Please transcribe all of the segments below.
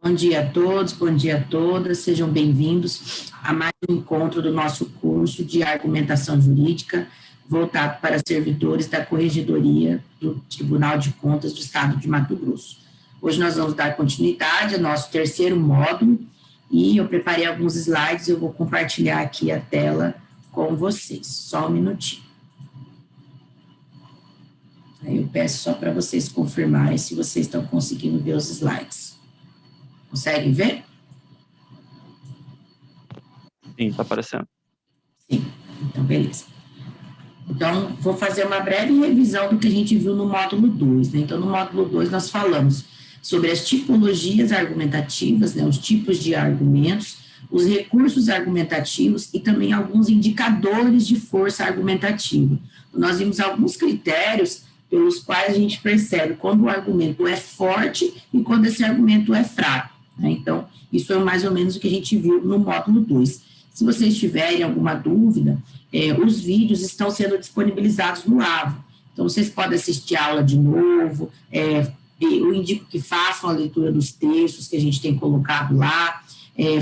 Bom dia a todos, bom dia a todas, sejam bem-vindos a mais um encontro do nosso curso de argumentação jurídica voltado para servidores da Corregedoria do Tribunal de Contas do Estado de Mato Grosso. Hoje nós vamos dar continuidade ao nosso terceiro módulo e eu preparei alguns slides, eu vou compartilhar aqui a tela com vocês, só um minutinho. Aí eu peço só para vocês confirmarem se vocês estão conseguindo ver os slides. Conseguem ver? Sim, está aparecendo. Sim, então beleza. Então, vou fazer uma breve revisão do que a gente viu no módulo 2, né? Então, no módulo 2 nós falamos sobre as tipologias argumentativas, né? Os tipos de argumentos, os recursos argumentativos e também alguns indicadores de força argumentativa. Nós vimos alguns critérios pelos quais a gente percebe quando o argumento é forte e quando esse argumento é fraco. Então, isso é mais ou menos o que a gente viu no módulo 2. Se vocês tiverem alguma dúvida, os vídeos estão sendo disponibilizados no AVO. Então, vocês podem assistir a aula de novo, eu indico que façam a leitura dos textos que a gente tem colocado lá,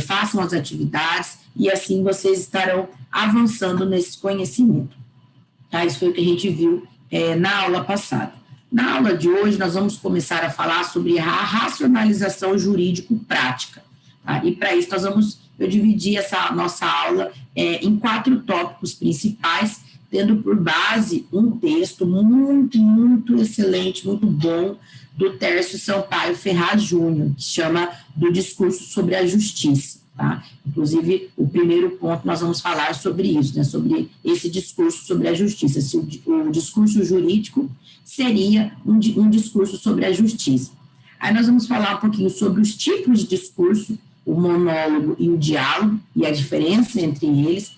façam as atividades, e assim vocês estarão avançando nesse conhecimento. Tá? Isso foi o que a gente viu na aula passada. Na aula de hoje, nós vamos começar a falar sobre a racionalização jurídico-prática. Tá? E para isso, eu dividi essa nossa aula em 4 tópicos principais, tendo por base um texto muito excelente, muito bom, do Tércio Sampaio Ferraz Júnior, que chama do discurso sobre a justiça. Tá? Inclusive, o primeiro ponto nós vamos falar sobre isso, né, sobre esse discurso sobre a justiça, se o discurso jurídico seria um discurso sobre a justiça. Aí nós vamos falar um pouquinho sobre os tipos de discurso, o monólogo e o diálogo, e a diferença entre eles.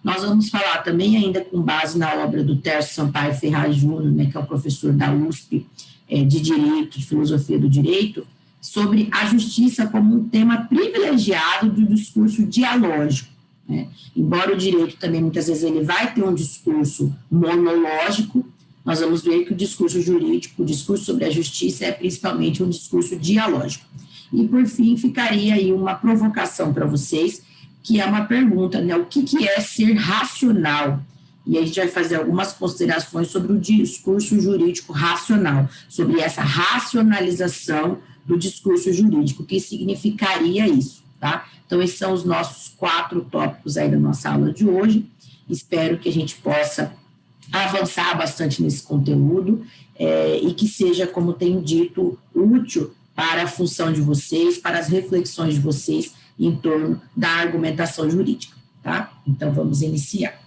Nós vamos falar também, ainda com base na obra do Tércio Sampaio Ferraz Júnior, né, que é o professor da USP de Direito, de Filosofia do Direito, sobre a justiça como um tema privilegiado do discurso dialógico. Né? Embora o direito também, muitas vezes, ele vai ter um discurso monológico, nós vamos ver que o discurso jurídico, o discurso sobre a justiça é principalmente um discurso dialógico. E, por fim, ficaria aí uma provocação para vocês, que é uma pergunta, né? O que é ser racional? E a gente vai fazer algumas considerações sobre o discurso jurídico racional, sobre essa racionalização do discurso jurídico, o que significaria isso, tá? Então, esses são os nossos 4 tópicos aí da nossa aula de hoje. Espero que a gente possa avançar bastante nesse conteúdo e que seja, como tenho dito, útil para a função de vocês, para as reflexões de vocês em torno da argumentação jurídica, tá? Então, vamos iniciar.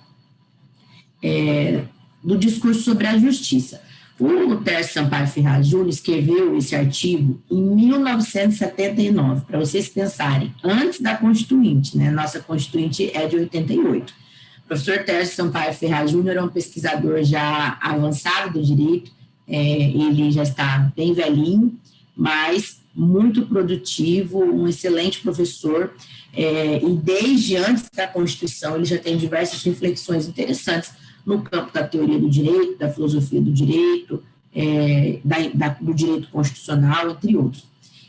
Do discurso sobre a justiça. O Tércio Sampaio Ferraz Júnior escreveu esse artigo em 1979, para vocês pensarem, antes da Constituinte, né? Nossa Constituinte é de 88. O professor Tércio Sampaio Ferraz Júnior é um pesquisador já avançado do direito, ele já está bem velhinho, mas muito produtivo, um excelente professor, e desde antes da Constituição ele já tem diversas reflexões interessantes no campo da teoria do direito, da filosofia do direito, do direito constitucional, entre outros.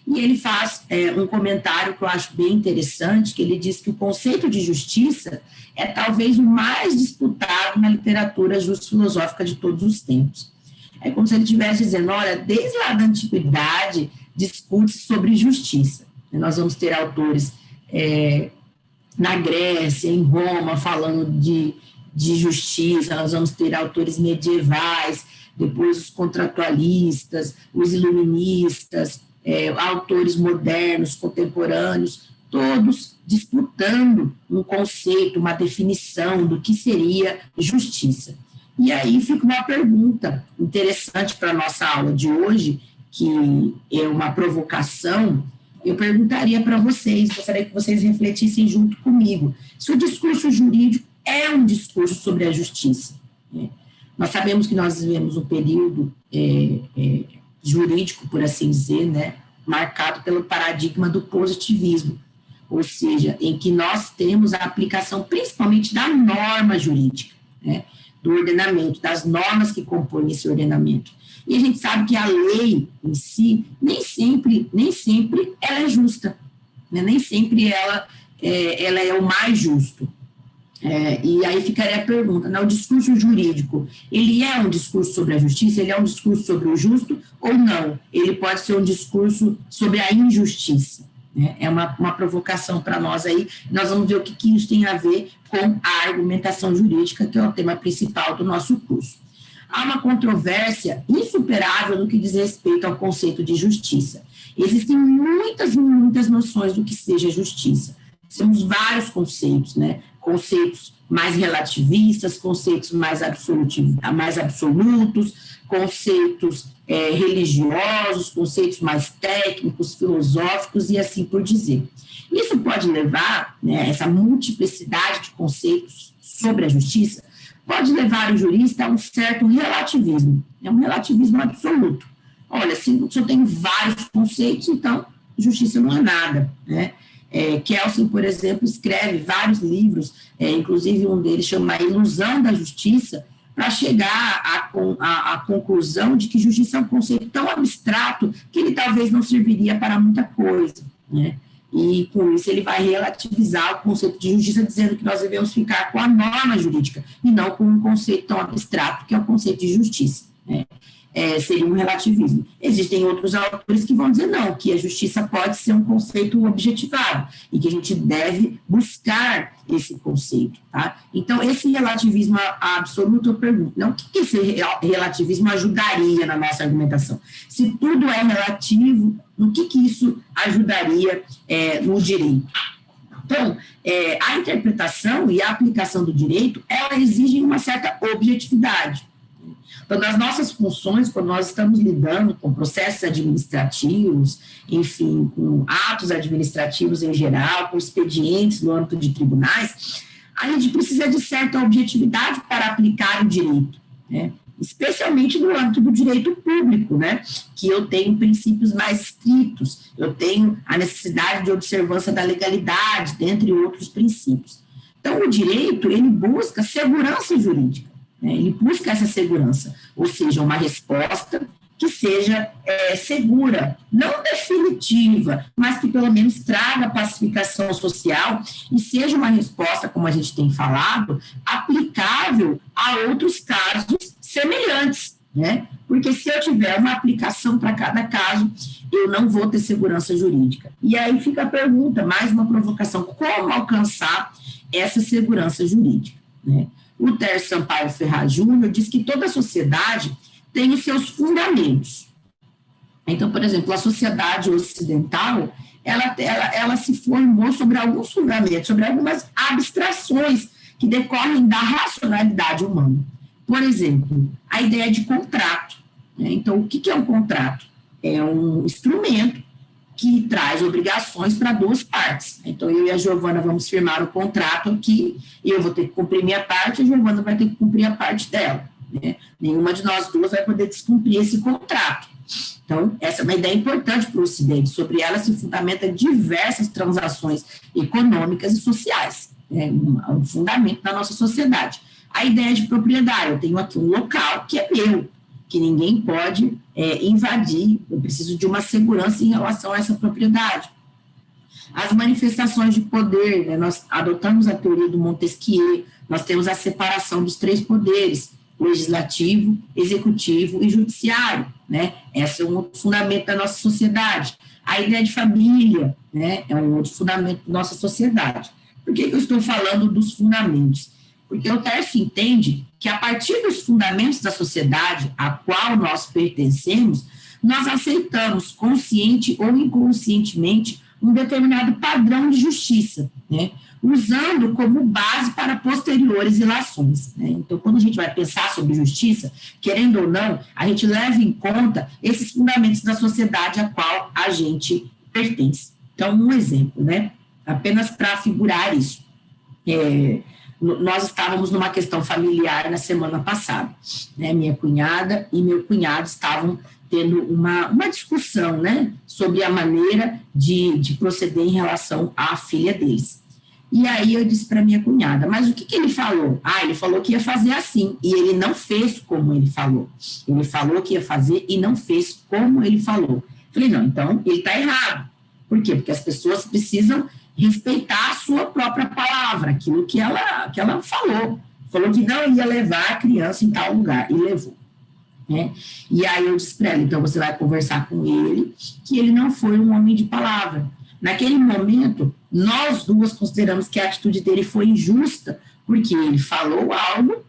E ele faz um comentário que eu acho bem interessante, que ele diz que o conceito de justiça é talvez o mais disputado na literatura justo-filosófica de todos os tempos. É como se ele estivesse dizendo, olha, desde lá da antiguidade discute sobre justiça. Nós vamos ter autores na Grécia, em Roma, falando de justiça, nós vamos ter autores medievais, depois os contratualistas, os iluministas, autores modernos, contemporâneos, todos disputando um conceito, uma definição do que seria justiça. E aí fica uma pergunta interessante para a nossa aula de hoje, que é uma provocação. Eu perguntaria para vocês, gostaria que vocês refletissem junto comigo, se o discurso jurídico é um discurso sobre a justiça. Né? Nós sabemos que nós vivemos um período jurídico, por assim dizer, né, marcado pelo paradigma do positivismo, ou seja, em que nós temos a aplicação principalmente da norma jurídica, né, do ordenamento, das normas que compõem esse ordenamento. E a gente sabe que a lei em si, nem sempre ela é justa, né? Nem sempre ela é o mais justo. E aí ficaria a pergunta, né, o discurso jurídico, ele é um discurso sobre a justiça, ele é um discurso sobre o justo ou não? Ele pode ser um discurso sobre a injustiça, né? É uma provocação para nós aí, nós vamos ver o que isso tem a ver com a argumentação jurídica, que é o tema principal do nosso curso. Há uma controvérsia insuperável no que diz respeito ao conceito de justiça. Existem muitas noções do que seja justiça. Temos vários conceitos, né? Conceitos mais relativistas, conceitos mais absolutos, conceitos religiosos, conceitos mais técnicos, filosóficos e assim por dizer. Isso pode levar, né, essa multiplicidade de conceitos sobre a justiça, pode levar o jurista a um certo relativismo, um relativismo absoluto. Olha, se eu tenho vários conceitos, então justiça não é nada, né? Kelsen, por exemplo, escreve vários livros, inclusive um deles chama A Ilusão da Justiça, para chegar à conclusão de que justiça é um conceito tão abstrato que ele talvez não serviria para muita coisa, né? E com isso ele vai relativizar o conceito de justiça, dizendo que nós devemos ficar com a norma jurídica e não com um conceito tão abstrato que é o conceito de justiça, né? Seria um relativismo. Existem outros autores que vão dizer não, que a justiça pode ser um conceito objetivado e que a gente deve buscar esse conceito, tá? Então, esse relativismo absoluto, eu pergunto, o que esse relativismo ajudaria na nossa argumentação? Se tudo é relativo, no que isso ajudaria no direito? Então, a interpretação e a aplicação do direito, ela exigem uma certa objetividade. Então, nas nossas funções, quando nós estamos lidando com processos administrativos, enfim, com atos administrativos em geral, com expedientes no âmbito de tribunais, a gente precisa de certa objetividade para aplicar o direito, né? Especialmente no âmbito do direito público, né? Que eu tenho princípios mais estritos, eu tenho a necessidade de observância da legalidade, dentre outros princípios. Então, o direito, ele busca segurança jurídica. Ele busca essa segurança, ou seja, uma resposta que seja segura, não definitiva, mas que pelo menos traga pacificação social e seja uma resposta, como a gente tem falado, aplicável a outros casos semelhantes, né? Porque se eu tiver uma aplicação para cada caso, eu não vou ter segurança jurídica. E aí fica a pergunta, mais uma provocação, como alcançar essa segurança jurídica, né? O Tércio Sampaio Ferraz Júnior diz que toda sociedade tem os seus fundamentos. Então, por exemplo, a sociedade ocidental, ela se formou sobre alguns fundamentos, sobre algumas abstrações que decorrem da racionalidade humana. Por exemplo, a ideia de contrato, né? Então, o que é um contrato? É um instrumento que traz obrigações para duas partes. Então, eu e a Giovana vamos firmar o contrato aqui, e eu vou ter que cumprir minha parte, a Giovana vai ter que cumprir a parte dela, né? Nenhuma de nós duas vai poder descumprir esse contrato. Então, essa é uma ideia importante para o Ocidente. Sobre ela se fundamenta diversas transações econômicas e sociais. É um fundamento da nossa sociedade. A ideia de propriedade. Eu tenho aqui um local que é meu, que ninguém pode invadir, eu preciso de uma segurança em relação a essa propriedade. As manifestações de poder, né, nós adotamos a teoria do Montesquieu, nós temos a separação dos três poderes, legislativo, executivo e judiciário, né? Esse é um outro fundamento da nossa sociedade. A ideia de família, né, é um outro fundamento da nossa sociedade. Por que eu estou falando dos fundamentos? Porque o Tércio entende que, a partir dos fundamentos da sociedade a qual nós pertencemos, nós aceitamos, consciente ou inconscientemente, um determinado padrão de justiça, né? Usando como base para posteriores ilações, né? Então, quando a gente vai pensar sobre justiça, querendo ou não, a gente leva em conta esses fundamentos da sociedade a qual a gente pertence. Então, um exemplo, né? Apenas para figurar isso. Nós estávamos numa questão familiar na semana passada, né? Minha cunhada e meu cunhado estavam tendo uma discussão, né, sobre a maneira de proceder em relação à filha deles. E aí eu disse para minha cunhada, mas o que ele falou? Ah, ele falou que ia fazer assim, e ele não fez como ele falou. Ele falou que ia fazer e não fez como ele falou. Falei, não, então ele está errado. Por quê? Porque as pessoas precisam respeitar a sua própria palavra, aquilo que ela falou. Falou que não ia levar a criança em tal lugar, e levou. Né? E aí eu disse para ela, então você vai conversar com ele, que ele não foi um homem de palavra. Naquele momento, nós duas consideramos que a atitude dele foi injusta, porque ele falou algo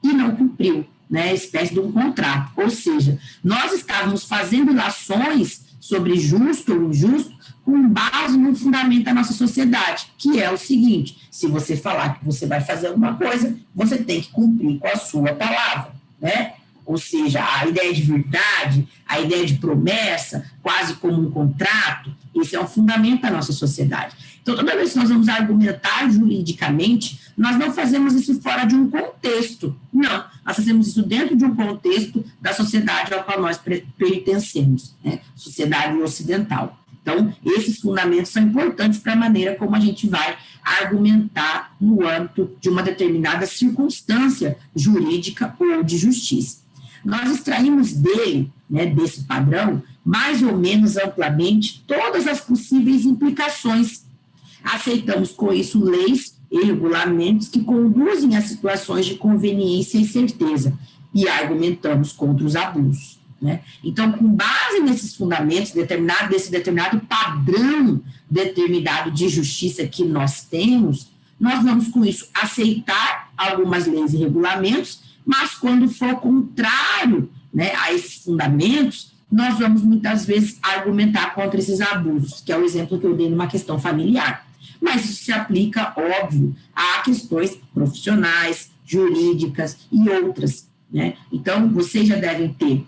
e não cumpriu, né? Espécie de um contrato. Ou seja, nós estávamos fazendo ilações sobre justo ou injusto com base no fundamento da nossa sociedade, que é o seguinte: se você falar que você vai fazer alguma coisa, você tem que cumprir com a sua palavra, né? Ou seja, a ideia de verdade, a ideia de promessa, quase como um contrato, esse é o fundamento da nossa sociedade. Então, toda vez que nós vamos argumentar juridicamente, nós não fazemos isso fora de um contexto. Não, nós fazemos isso dentro de um contexto da sociedade ao qual nós pertencemos, né? Sociedade ocidental. Então, esses fundamentos são importantes para a maneira como a gente vai argumentar no âmbito de uma determinada circunstância jurídica ou de justiça. Nós extraímos dele, né, desse padrão, mais ou menos amplamente, todas as possíveis implicações. Aceitamos com isso leis e regulamentos que conduzem a situações de conveniência e certeza, e argumentamos contra os abusos. Né? Então, com base nesses fundamentos, desse determinado padrão determinado de justiça que nós temos, nós vamos, com isso, aceitar algumas leis e regulamentos, mas quando for contrário, né, a esses fundamentos, nós vamos muitas vezes argumentar contra esses abusos, que é o exemplo que eu dei numa questão familiar. Mas isso se aplica, óbvio, a questões profissionais, jurídicas e outras, né? Então, vocês já devem ter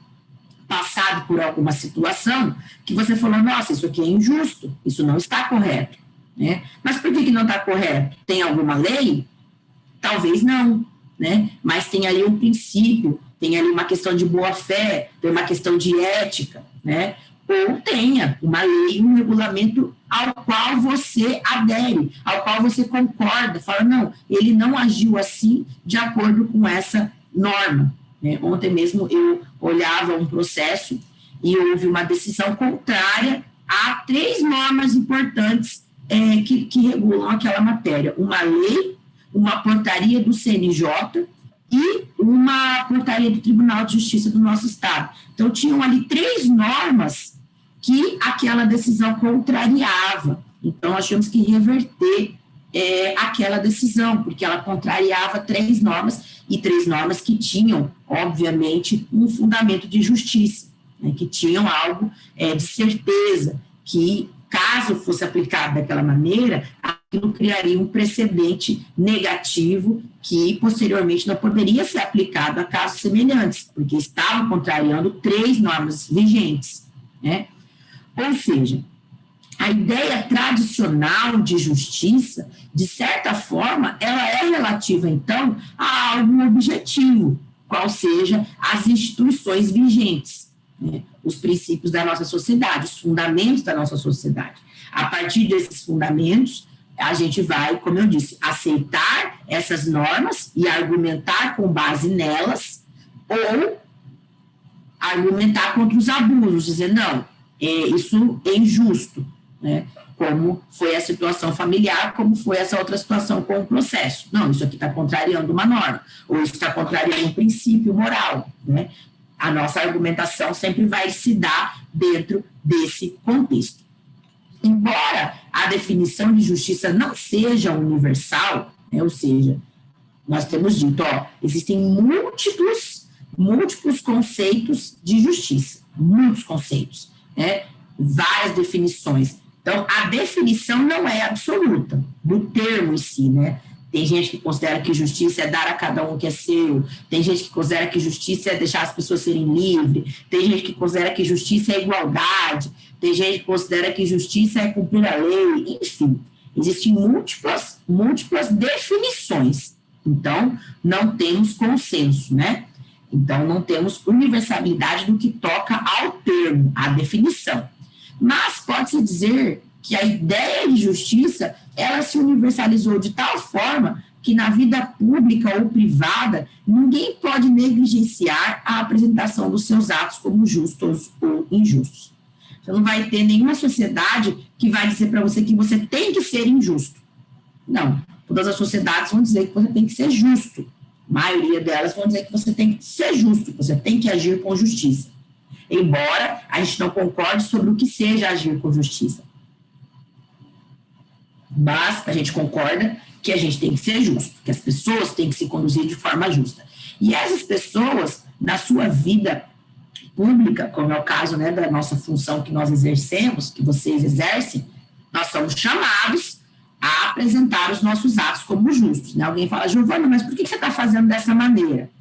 passado por alguma situação que você falou, nossa, isso aqui é injusto, isso não está correto, né? Mas por que não está correto? Tem alguma lei? Talvez não, né? Mas tem ali um princípio, tem ali uma questão de boa-fé, tem uma questão de ética, né? Ou tenha uma lei, um regulamento ao qual você adere, ao qual você concorda, fala, não, ele não agiu assim de acordo com essa norma. Ontem mesmo eu olhava um processo e houve uma decisão contrária a 3 normas importantes que regulam aquela matéria. Uma lei, uma portaria do CNJ e uma portaria do Tribunal de Justiça do nosso Estado. Então, tinham ali 3 normas que aquela decisão contrariava. Então, nós tínhamos que reverter aquela decisão, porque ela contrariava 3 normas, e 3 normas que tinham, obviamente, um fundamento de justiça, né, que tinham algo de certeza, que, caso fosse aplicado daquela maneira, aquilo criaria um precedente negativo que, posteriormente, não poderia ser aplicado a casos semelhantes, porque estavam contrariando 3 normas vigentes, né? Ou seja, a ideia tradicional de justiça, de certa forma, ela é relativa, então, a algo objetivo, qual seja as instituições vigentes, né? Os princípios da nossa sociedade, os fundamentos da nossa sociedade. A partir desses fundamentos, a gente vai, como eu disse, aceitar essas normas e argumentar com base nelas, ou argumentar contra os abusos, dizer, não, isso é injusto, né? Como foi a situação familiar, como foi essa outra situação com o processo. Não, isso aqui está contrariando uma norma, ou isso está contrariando um princípio moral, né? A nossa argumentação sempre vai se dar dentro desse contexto. Embora a definição de justiça não seja universal, né? Ou seja, nós temos dito, existem múltiplos conceitos de justiça, muitos conceitos, né? Várias definições. Então, a definição não é absoluta do termo em si, né? Tem gente que considera que justiça é dar a cada um o que é seu, tem gente que considera que justiça é deixar as pessoas serem livres, tem gente que considera que justiça é igualdade, tem gente que considera que justiça é cumprir a lei, enfim, existem múltiplas definições. Então, não temos consenso, né? Então, não temos universalidade do que toca ao termo, à definição. Mas pode-se dizer que a ideia de justiça, ela se universalizou de tal forma que na vida pública ou privada, ninguém pode negligenciar a apresentação dos seus atos como justos ou injustos. Você não vai ter nenhuma sociedade que vai dizer para você que você tem que ser injusto. Não. Todas as sociedades vão dizer que você tem que ser justo. A maioria delas vão dizer que você tem que ser justo, que você tem que agir com justiça. Embora a gente não concorde sobre o que seja agir com justiça. Mas a gente concorda que a gente tem que ser justo, que as pessoas têm que se conduzir de forma justa. E essas pessoas, na sua vida pública, como é o caso, né, da nossa função que nós exercemos, que vocês exercem, nós somos chamados a apresentar os nossos atos como justos. Né? Alguém fala, Giovana, mas por que você está fazendo dessa maneira?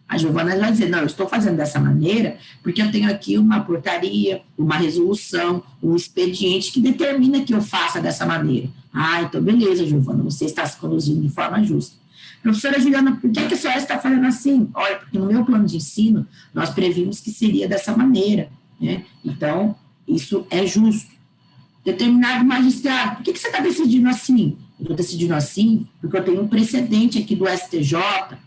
A Giovana vai dizer, não, eu estou fazendo dessa maneira porque eu tenho aqui uma portaria, uma resolução, um expediente que determina que eu faça dessa maneira. Ah, então beleza, Giovana, você está se conduzindo de forma justa. Professora Juliana, por que a senhora está fazendo assim? Olha, porque no meu plano de ensino, nós previmos que seria dessa maneira. Né? Então, isso é justo. Determinado magistrado, por que você está decidindo assim? Eu estou decidindo assim porque eu tenho um precedente aqui do STJ,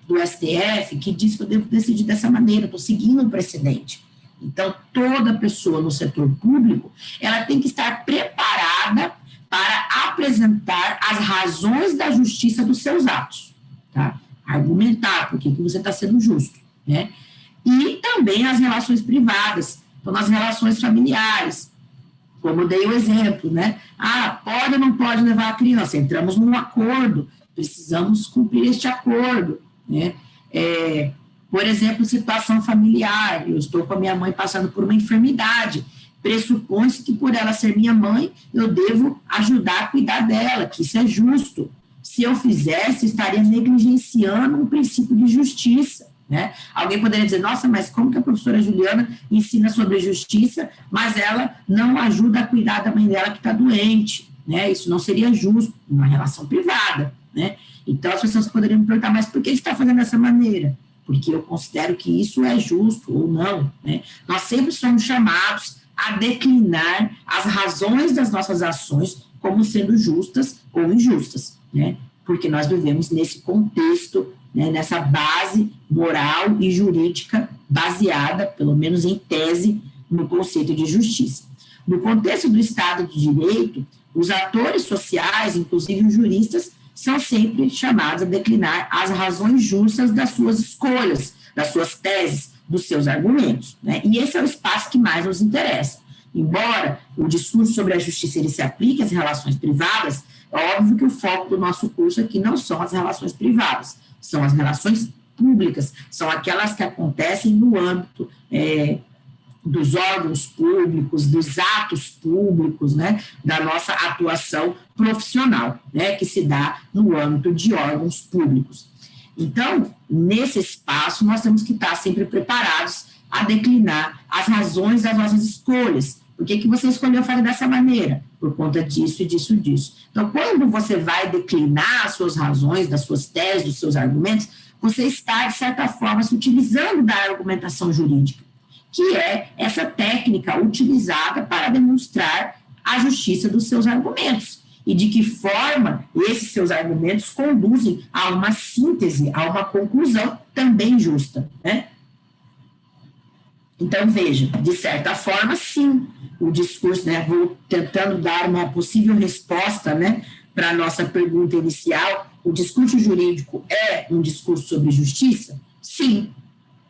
do STF, que diz que eu devo decidir dessa maneira, eu estou seguindo um precedente. Então, toda pessoa no setor público, ela tem que estar preparada para apresentar as razões da justiça dos seus atos, tá? Argumentar por que você está sendo justo, né? E também as relações privadas, então, nas relações familiares, como eu dei o exemplo, né? Ah, pode ou não pode levar a criança? Entramos num acordo, precisamos cumprir este acordo, né? Por exemplo, situação familiar, eu estou com a minha mãe passando por uma enfermidade, pressupõe-se que por ela ser minha mãe, eu devo ajudar a cuidar dela, que isso é justo. Se eu fizesse, estaria negligenciando um princípio de justiça. Né? Alguém poderia dizer, nossa, mas como que a professora Juliana ensina sobre justiça, mas ela não ajuda a cuidar da mãe dela que está doente, né? Isso não seria justo, numa relação privada, né? Então, as pessoas poderiam me perguntar, mas por que você está fazendo dessa maneira? Porque eu considero que isso é justo ou não, né? Nós sempre somos chamados a declinar as razões das nossas ações como sendo justas ou injustas, né? Porque nós vivemos nesse contexto, né, nessa base moral e jurídica baseada, pelo menos em tese, no conceito de justiça. No contexto do Estado de Direito, os atores sociais, inclusive os juristas, são sempre chamados a declinar as razões justas das suas escolhas, das suas teses, dos seus argumentos. Né? E esse é o espaço que mais nos interessa. Embora o discurso sobre a justiça ele se aplique às relações privadas, é óbvio que o foco do nosso curso aqui não são as relações privadas, são as relações públicas, são aquelas que acontecem no âmbito dos órgãos públicos, dos atos públicos, né, da nossa atuação profissional, né, que se dá no âmbito de órgãos públicos. Então, nesse espaço, nós temos que estar sempre preparados a declinar as razões das nossas escolhas. Por que você escolheu fazer dessa maneira? Por conta disso e disso e disso. Então, quando você vai declinar as suas razões, das suas teses, dos seus argumentos, você está, de certa forma, se utilizando da argumentação jurídica, que é essa técnica utilizada para demonstrar a justiça dos seus argumentos. E de que forma esses seus argumentos conduzem a uma síntese, a uma conclusão também justa, né? Então, veja, de certa forma, sim, o discurso, né, vou tentando dar uma possível resposta, né, para a nossa pergunta inicial, o discurso jurídico é um discurso sobre justiça? Sim,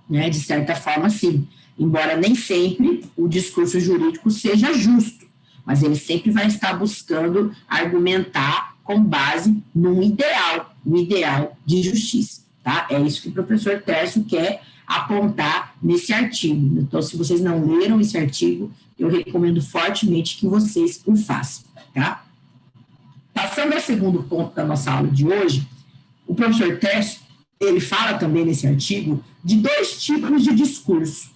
né, de certa forma, sim, embora nem sempre o discurso jurídico seja justo, mas ele sempre vai estar buscando argumentar com base num ideal, um ideal de justiça, tá? É isso que o professor Tércio quer apontar nesse artigo. Então, se vocês não leram esse artigo, eu recomendo fortemente que vocês o façam, tá? Passando ao segundo ponto da nossa aula de hoje, o professor Tércio, ele fala também nesse artigo de dois tipos de discurso,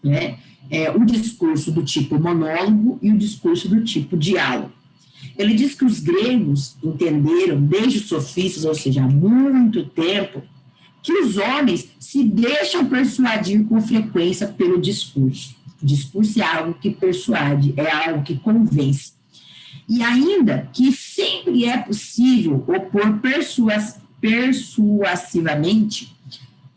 né? O discurso do tipo monólogo e o discurso do tipo diálogo. Ele diz que os gregos entenderam, desde os sofistas, ou seja, há muito tempo, que os homens se deixam persuadir com frequência pelo discurso. O discurso é algo que persuade, é algo que convence. E ainda que sempre é possível opor persuasivamente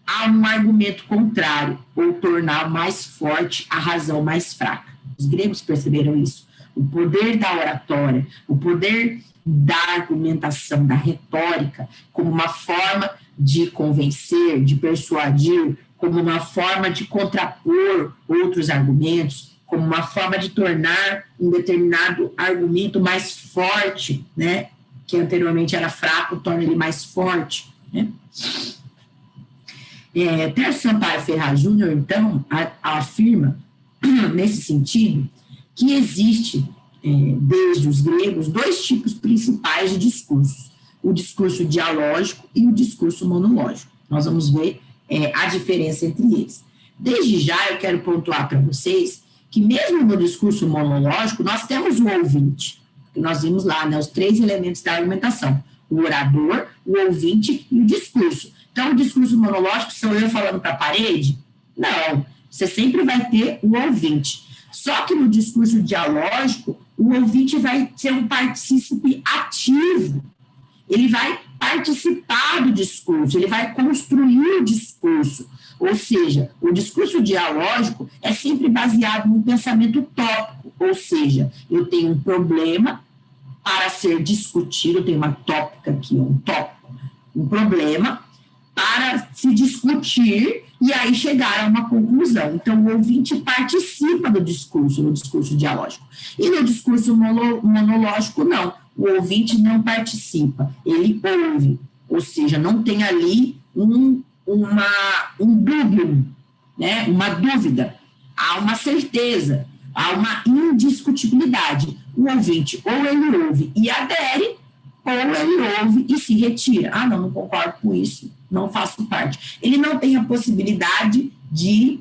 a um argumento contrário, ou tornar mais forte a razão mais fraca. Os gregos perceberam isso. O poder da oratória, o poder da argumentação, da retórica, como uma forma de convencer, de persuadir, como uma forma de contrapor outros argumentos, como uma forma de tornar um determinado argumento mais forte, né, que anteriormente era fraco, torna ele mais forte, né. Tércio Sampaio Ferraz Júnior, então, afirma, nesse sentido, que existe, desde os gregos, dois tipos principais de discursos, o discurso dialógico e o discurso monológico. Nós vamos ver a diferença entre eles. Desde já, eu quero pontuar para vocês que mesmo no discurso monológico, nós temos o ouvinte, que nós vimos lá, né, os 3 elementos da argumentação, o orador, o ouvinte e o discurso. Então, o discurso monológico, sou eu falando para a parede? Não, você sempre vai ter o ouvinte. Só que no discurso dialógico, o ouvinte vai ser um partícipe ativo. Ele vai participar do discurso, ele vai construir o discurso. Ou seja, o discurso dialógico é sempre baseado num pensamento tópico. Ou seja, eu tenho um problema para ser discutido, eu tenho uma tópica aqui, um tópico, um problema para se discutir e aí chegar a uma conclusão. Então, o ouvinte participa do discurso, no discurso dialógico. E no discurso monológico, não. O ouvinte não participa, ele ouve. Ou seja, não tem ali um dúbio, né? Uma dúvida. Há uma certeza, há uma indiscutibilidade. O ouvinte, ou ele ouve e adere, ou ele ouve e se retira. Ah, não concordo com isso, não faço parte. Ele não tem a possibilidade de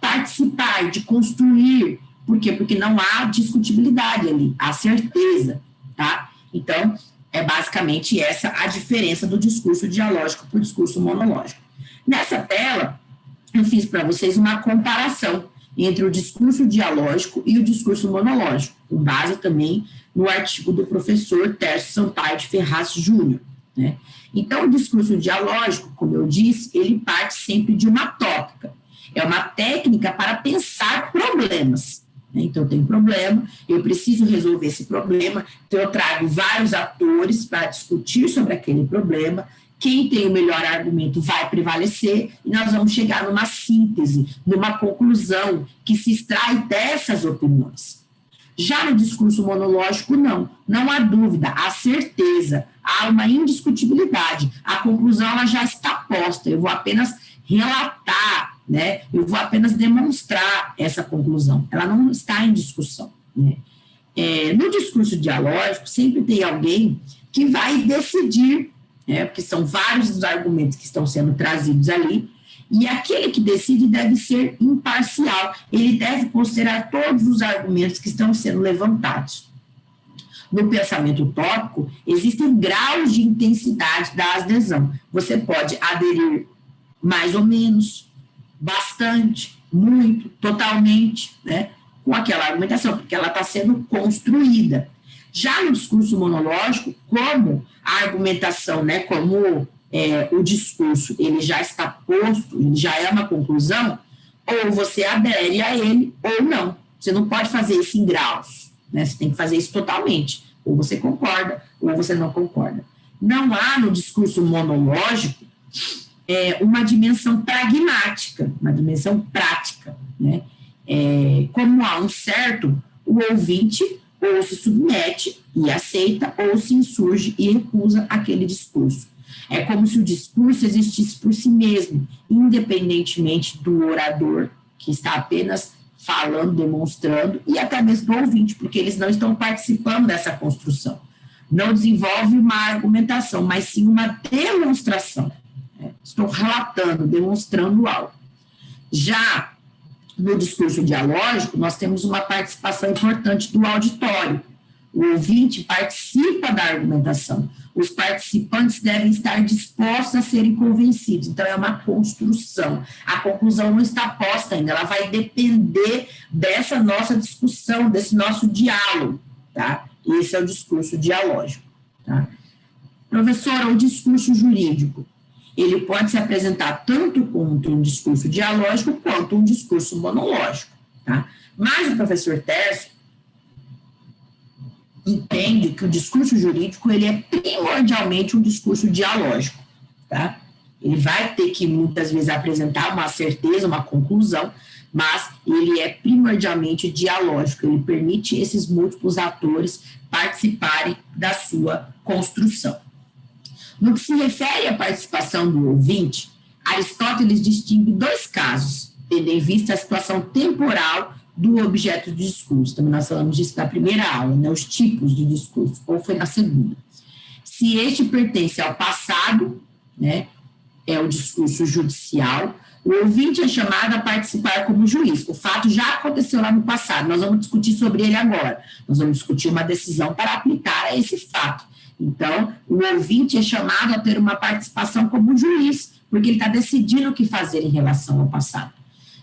participar, de construir. Por quê? Porque não há discutibilidade ali, há certeza, tá? Então, é basicamente essa a diferença do discurso dialógico para o discurso monológico. Nessa tela, eu fiz para vocês uma comparação entre o discurso dialógico e o discurso monológico, com base também no artigo do professor Tércio Sampaio de Ferraz Júnior, né? Então, o discurso dialógico, como eu disse, ele parte sempre de uma tópica. É uma técnica para pensar problemas. Então, eu tenho um problema, eu preciso resolver esse problema, então eu trago vários atores para discutir sobre aquele problema. Quem tem o melhor argumento vai prevalecer e nós vamos chegar numa síntese, numa conclusão que se extrai dessas opiniões. Já no discurso monológico, não há dúvida, há certeza, há uma indiscutibilidade, a conclusão ela já está posta, eu vou apenas relatar, né? Eu vou apenas demonstrar essa conclusão, ela não está em discussão, né? No discurso dialógico, sempre tem alguém que vai decidir, né? Porque são vários os argumentos que estão sendo trazidos ali, e aquele que decide deve ser imparcial, ele deve considerar todos os argumentos que estão sendo levantados. No pensamento utópico, existem graus de intensidade da adesão. Você pode aderir mais ou menos, bastante, muito, totalmente, né, com aquela argumentação, porque ela está sendo construída. Já no discurso monológico, como a argumentação, né, como o discurso, ele já está posto, ele já é uma conclusão, ou você adere a ele, ou não. Você não pode fazer isso em graus, né, você tem que fazer isso totalmente. Ou você concorda, ou você não concorda. Não há no discurso monológico uma dimensão pragmática, uma dimensão prática, né? Como há um certo, o ouvinte ou se submete e aceita, ou se insurge e recusa aquele discurso. É como se o discurso existisse por si mesmo, independentemente do orador, que está apenas falando, demonstrando, e até mesmo do ouvinte, porque eles não estão participando dessa construção. Não desenvolve uma argumentação, mas sim uma demonstração. Estou relatando, demonstrando algo. Já no discurso dialógico, nós temos uma participação importante do auditório. O ouvinte participa da argumentação. Os participantes devem estar dispostos a serem convencidos. Então, é uma construção. A conclusão não está posta ainda. Ela vai depender dessa nossa discussão, desse nosso diálogo, tá? Esse é o discurso dialógico, tá? Professora, o discurso jurídico, ele pode se apresentar tanto como um discurso dialógico quanto um discurso monológico, tá? Mas o professor Tércio entende que o discurso jurídico, ele é primordialmente um discurso dialógico, tá? Ele vai ter que, muitas vezes, apresentar uma certeza, uma conclusão, mas ele é primordialmente dialógico, ele permite esses múltiplos atores participarem da sua construção. No que se refere à participação do ouvinte, Aristóteles distingue dois casos, tendo em vista a situação temporal do objeto de discurso. Também nós falamos disso na primeira aula, né, os tipos de discurso, ou foi na segunda. Se este pertence ao passado, né, é o discurso judicial, o ouvinte é chamado a participar como juiz. O fato já aconteceu lá no passado, nós vamos discutir sobre ele agora. Nós vamos discutir uma decisão para aplicar a esse fato. Então, o ouvinte é chamado a ter uma participação como juiz, porque ele está decidindo o que fazer em relação ao passado.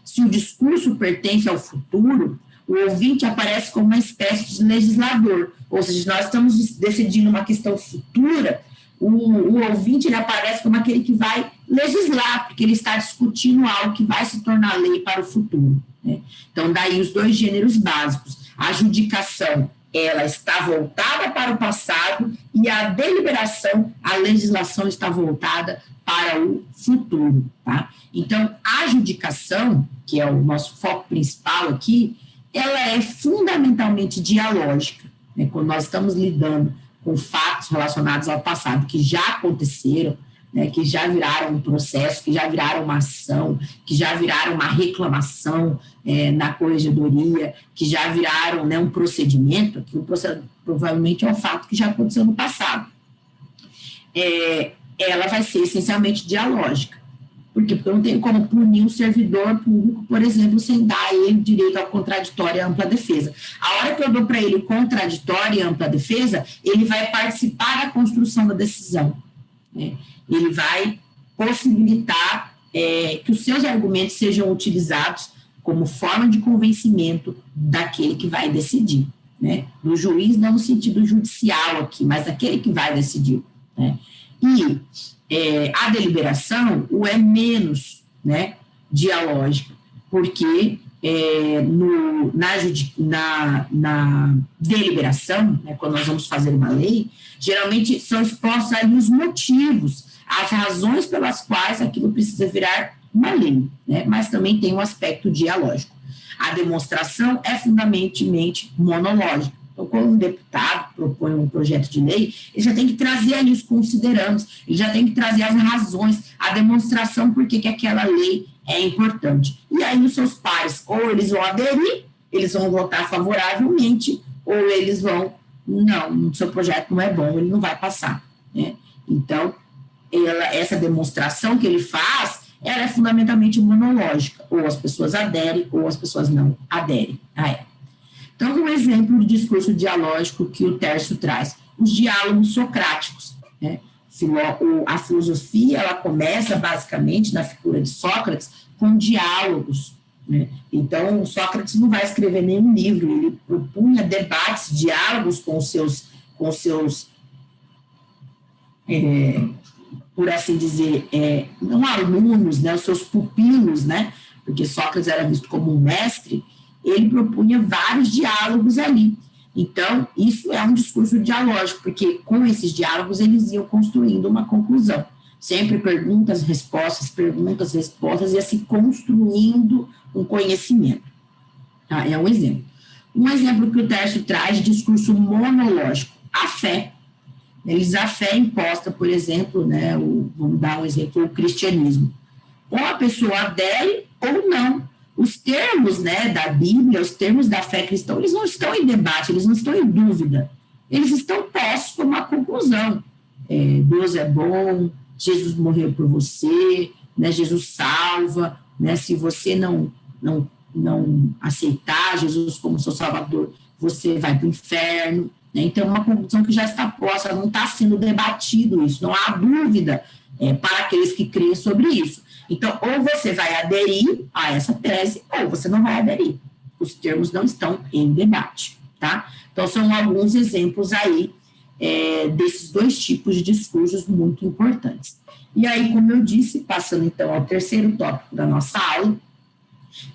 Se o discurso pertence ao futuro, o ouvinte aparece como uma espécie de legislador, ou seja, nós estamos decidindo uma questão futura, o ouvinte ele aparece como aquele que vai legislar, porque ele está discutindo algo que vai se tornar lei para o futuro, né? Então, daí os dois gêneros básicos. A adjudicação, ela está voltada para o passado, e a deliberação, a legislação está voltada para o futuro, tá? Então, a adjudicação, que é o nosso foco principal aqui, ela é fundamentalmente dialógica, né? Quando nós estamos lidando com fatos relacionados ao passado que já aconteceram, né, que já viraram um processo, que já viraram uma ação, que já viraram uma reclamação na corregedoria, que já viraram, né, um procedimento, que provavelmente é um fato que já aconteceu no passado. Ela vai ser essencialmente dialógica. Por quê? Porque eu não tenho como punir um servidor público, por exemplo, sem dar a ele direito ao contraditório e à ampla defesa. A hora que eu dou para ele o contraditório e a ampla defesa, ele vai participar da construção da decisão, né? Ele vai possibilitar que os seus argumentos sejam utilizados como forma de convencimento daquele que vai decidir, né? Do juiz, não no sentido judicial aqui, mas daquele que vai decidir, né? E a deliberação é menos, né, dialógica, porque na deliberação, né, quando nós vamos fazer uma lei, geralmente são expostos ali os motivos, as razões pelas quais aquilo precisa virar uma lei, né, mas também tem um aspecto dialógico. A demonstração é fundamentalmente monológica. Então, quando um deputado propõe um projeto de lei, ele já tem que trazer ali os considerandos, ele já tem que trazer as razões, a demonstração por que aquela lei é importante. E aí, os seus pares, ou eles vão aderir, eles vão votar favoravelmente, ou eles vão, não, o seu projeto não é bom, ele não vai passar, né? Então, essa demonstração que ele faz, ela é fundamentalmente monológica, ou as pessoas aderem, ou as pessoas não aderem a ela. Então, um exemplo de discurso dialógico que o Tércio traz, os diálogos socráticos, né? A filosofia, ela começa basicamente na figura de Sócrates com diálogos, né? Então, Sócrates não vai escrever nenhum livro, ele propunha debates, diálogos com os seus por assim dizer, não alunos, né, os seus pupilos, né? Porque Sócrates era visto como um mestre. Ele propunha vários diálogos ali. Então, isso é um discurso dialógico, porque com esses diálogos eles iam construindo uma conclusão. Sempre perguntas, respostas, e assim construindo um conhecimento. Tá? É um exemplo. Um exemplo que o Tércio traz de discurso monológico, a fé. A fé imposta, por exemplo, né, vamos dar um exemplo, o cristianismo. Ou a pessoa adere ou não. Os termos, né, da Bíblia, os termos da fé cristã, eles não estão em debate, eles não estão em dúvida. Eles estão postos como uma conclusão. Deus é bom, Jesus morreu por você, né, Jesus salva, né, se você não aceitar Jesus como seu salvador, você vai para o inferno. Né? Então, é uma conclusão que já está posta, não está sendo debatido isso, não há dúvida para aqueles que creem sobre isso. Então, ou você vai aderir a essa tese, ou você não vai aderir. Os termos não estão em debate. tá? Então, são alguns exemplos aí desses dois tipos de discursos muito importantes. E aí, como eu disse, passando então ao terceiro tópico da nossa aula,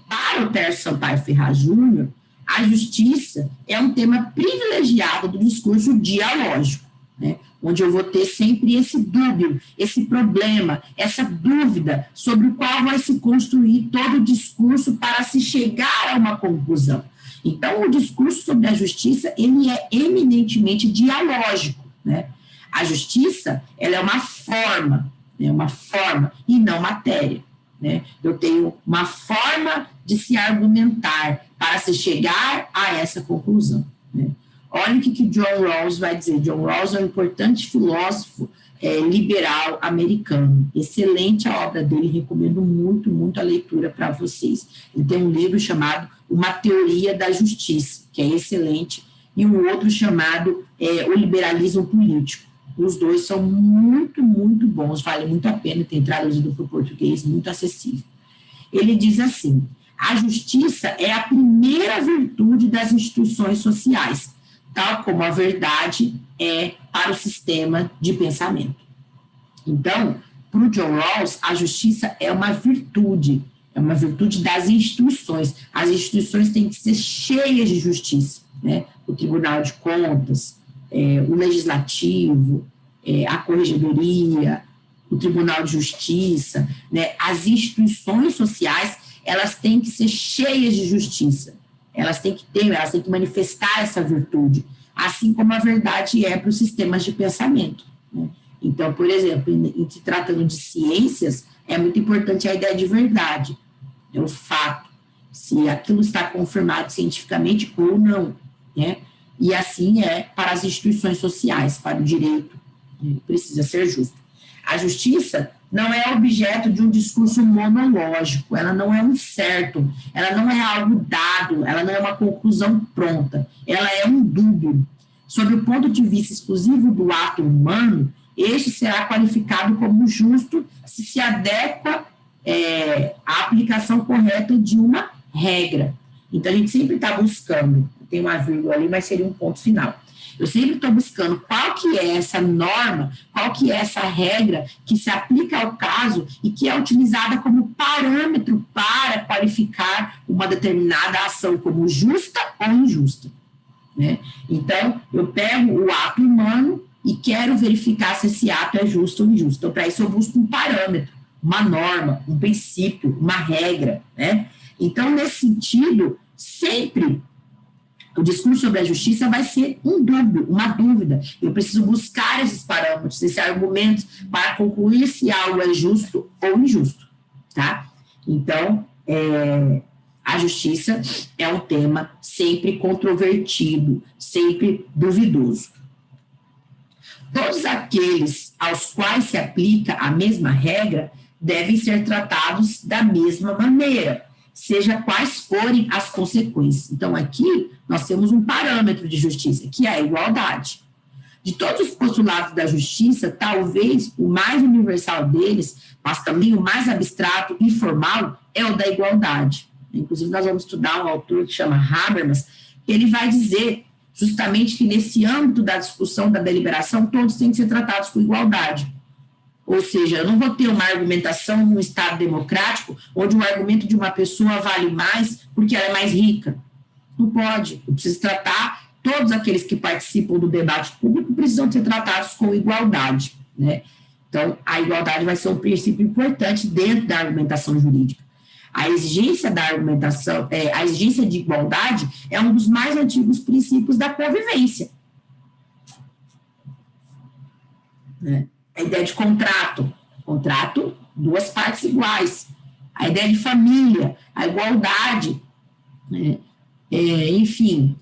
para o Tércio Sampaio Ferraz Júnior, a justiça é um tema privilegiado do discurso dialógico, né? Onde eu vou ter sempre esse dúbio, esse problema, essa dúvida sobre o qual vai se construir todo o discurso para se chegar a uma conclusão. Então, o discurso sobre a justiça, ele é eminentemente dialógico, né? A justiça, ela é uma forma e não matéria, né? Eu tenho uma forma de se argumentar para se chegar a essa conclusão, né? Olha o que John Rawls vai dizer. John Rawls é um importante filósofo liberal americano. Excelente a obra dele, recomendo muito, muito a leitura para vocês. Ele tem um livro chamado Uma Teoria da Justiça, que é excelente, e um outro chamado O Liberalismo Político. Os dois são muito, muito bons, vale muito a pena, tem traduzido para o português, muito acessível. Ele diz assim: a justiça é a primeira virtude das instituições sociais, tal como a verdade é para o sistema de pensamento. Então, para o John Rawls, a justiça é uma virtude das instituições. As instituições têm que ser cheias de justiça, né? O Tribunal de Contas, o Legislativo, a Corregedoria, o Tribunal de Justiça, né? As instituições sociais, elas têm que ser cheias de justiça. Elas têm que manifestar essa virtude, assim como a verdade é para os sistemas de pensamento, né? Então, por exemplo, em se tratando de ciências, é muito importante a ideia de verdade, o fato, se aquilo está confirmado cientificamente ou não, né? E assim é para as instituições sociais, para o direito, precisa ser justo. A justiça não é objeto de um discurso monológico, ela não é um certo, ela não é algo dado, ela não é uma conclusão pronta, ela é um dúbio. Sob o ponto de vista exclusivo do ato humano, este será qualificado como justo se adequa à aplicação correta de uma regra. Então, a gente sempre está buscando, tem uma vírgula ali, mas seria um ponto final. Eu sempre estou buscando qual que é essa norma, qual que é essa regra que se aplica ao caso e que é utilizada como parâmetro para qualificar uma determinada ação como justa ou injusta, né? Então, eu pego o ato humano e quero verificar se esse ato é justo ou injusto. Então, para isso, eu busco um parâmetro, uma norma, um princípio, uma regra, né? Então, nesse sentido, sempre o discurso sobre a justiça vai ser um dúbio, uma dúvida. Eu preciso buscar esses parâmetros, esses argumentos, para concluir se algo é justo ou injusto, tá? Então, a justiça é um tema sempre controvertido, sempre duvidoso. Todos aqueles aos quais se aplica a mesma regra devem ser tratados da mesma maneira, seja quais forem as consequências. Então, aqui, nós temos um parâmetro de justiça, que é a igualdade. De todos os postulados da justiça, talvez o mais universal deles, mas também o mais abstrato e formal, é o da igualdade. Inclusive, nós vamos estudar um autor que chama Habermas, que ele vai dizer justamente que nesse âmbito da discussão, da deliberação, todos têm que ser tratados com igualdade. Ou seja, eu não vou ter uma argumentação num Estado democrático onde o argumento de uma pessoa vale mais porque ela é mais rica. Não pode. Eu preciso tratar todos aqueles que participam do debate público precisam ser tratados com igualdade, né? Então, a igualdade vai ser um princípio importante dentro da argumentação jurídica. A exigência da argumentação, a exigência de igualdade é um dos mais antigos princípios da convivência, né? A ideia de contrato, duas partes iguais. A ideia de família, a igualdade, né? Enfim,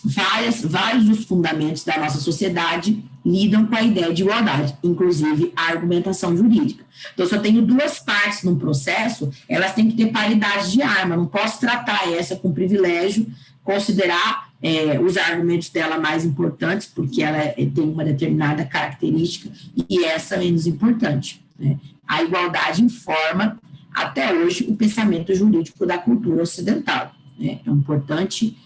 vários dos fundamentos da nossa sociedade lidam com a ideia de igualdade, inclusive a argumentação jurídica. Então, se eu tenho duas partes num processo, elas têm que ter paridade de arma, não posso tratar essa com privilégio, considerar os argumentos dela mais importantes, porque ela tem uma determinada característica, e essa menos importante, né? A igualdade informa, até hoje, o pensamento jurídico da cultura ocidental, né? É importante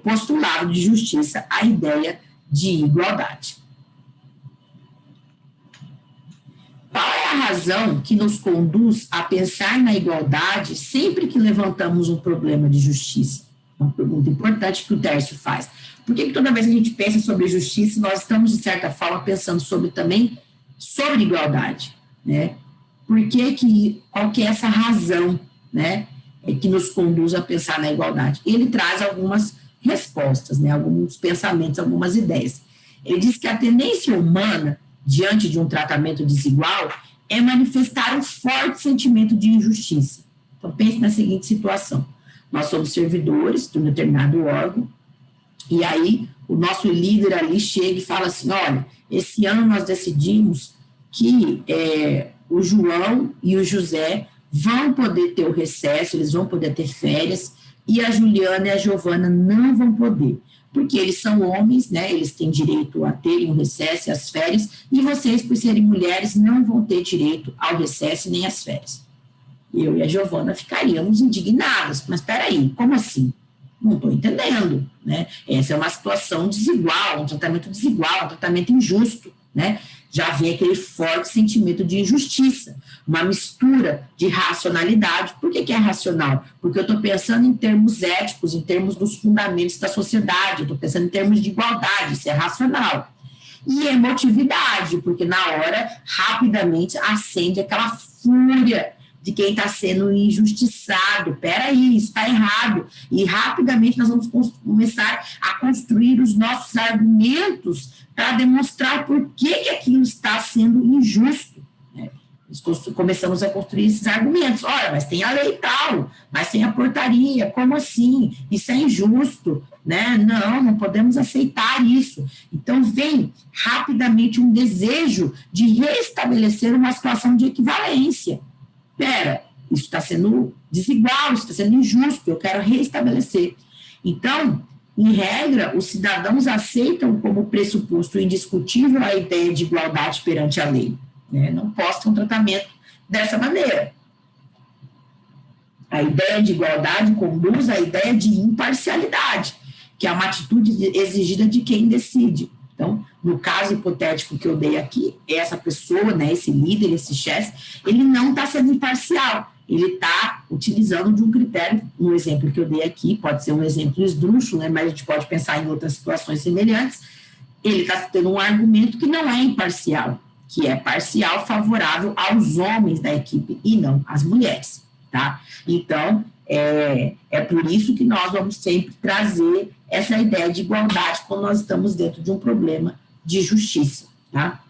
postulado de justiça a ideia de igualdade. Qual é a razão que nos conduz a pensar na igualdade sempre que levantamos um problema de justiça? Uma pergunta importante que o Tércio faz. Por que toda vez que a gente pensa sobre justiça, nós estamos, de certa forma, pensando também sobre igualdade, né? Qual que é essa razão, né, que nos conduz a pensar na igualdade? Ele traz algumas respostas, né, alguns pensamentos, algumas ideias. Ele diz que a tendência humana, diante de um tratamento desigual, é manifestar um forte sentimento de injustiça. Então, pense na seguinte situação. Nós somos servidores de um determinado órgão, e aí o nosso líder ali chega e fala assim, olha, esse ano nós decidimos que o João e o José vão poder ter o recesso, eles vão poder ter férias, e a Juliana e a Giovana não vão poder, porque eles são homens, né, eles têm direito a terem o recesso e as férias, e vocês, por serem mulheres, não vão ter direito ao recesso nem às férias. Eu e a Giovana ficaríamos indignados, mas espera aí, como assim? Não estou entendendo, né? Essa é uma situação desigual, um tratamento desigual, um tratamento injusto, né? Já vem aquele forte sentimento de injustiça, uma mistura de racionalidade. Por que é racional? Porque eu estou pensando em termos éticos, em termos dos fundamentos da sociedade, eu estou pensando em termos de igualdade, isso é racional. E emotividade, porque na hora, rapidamente, acende aquela fúria de quem está sendo injustiçado. Peraí, isso está errado. E rapidamente nós vamos começar a construir os nossos argumentos para demonstrar por que aquilo está sendo injusto. Né? Começamos a construir esses argumentos. Olha, mas tem a lei tal, mas tem a portaria, como assim? Isso é injusto, né? Não podemos aceitar isso. Então, vem rapidamente um desejo de restabelecer uma situação de equivalência. Espera, isso está sendo desigual, isso está sendo injusto, eu quero restabelecer. Então, em regra, os cidadãos aceitam como pressuposto indiscutível a ideia de igualdade perante a lei. Né? Não posso ter um tratamento dessa maneira. A ideia de igualdade conduz à ideia de imparcialidade, que é uma atitude exigida de quem decide. Então, no caso hipotético que eu dei aqui, essa pessoa, né, esse líder, esse chefe, ele não está sendo imparcial, ele está utilizando de um critério, no exemplo que eu dei aqui, pode ser um exemplo esdrúxulo, né, mas a gente pode pensar em outras situações semelhantes, ele está tendo um argumento que não é imparcial, que é parcial favorável aos homens da equipe e não às mulheres, tá? Então, é por isso que nós vamos sempre trazer essa ideia de igualdade quando nós estamos dentro de um problema de justiça, tá?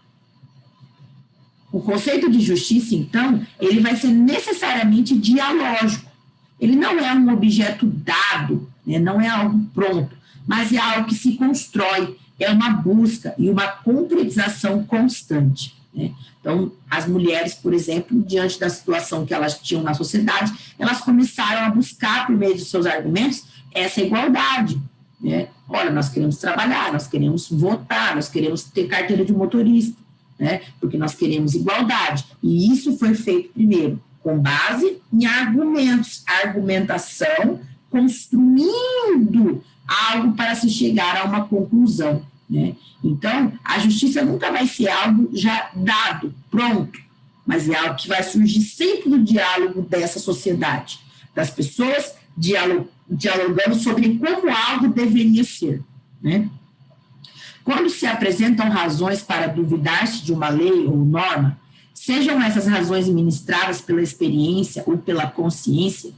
O conceito de justiça, então, ele vai ser necessariamente dialógico. Ele não é um objeto dado, né? Não é algo pronto, mas é algo que se constrói, é uma busca e uma concretização constante. Né? Então, as mulheres, por exemplo, diante da situação que elas tinham na sociedade, elas começaram a buscar, por meio dos seus argumentos, essa igualdade. Né? Olha, nós queremos trabalhar, nós queremos votar, nós queremos ter carteira de motorista, né? Porque nós queremos igualdade. E isso foi feito primeiro com base em argumentos, argumentação, construindo algo para se chegar a uma conclusão. Né? Então, a justiça nunca vai ser algo já dado, pronto, mas é algo que vai surgir sempre do diálogo dessa sociedade, das pessoas dialogando sobre como algo deveria ser. Né? Quando se apresentam razões para duvidar-se de uma lei ou norma, sejam essas razões ministradas pela experiência ou pela consciência,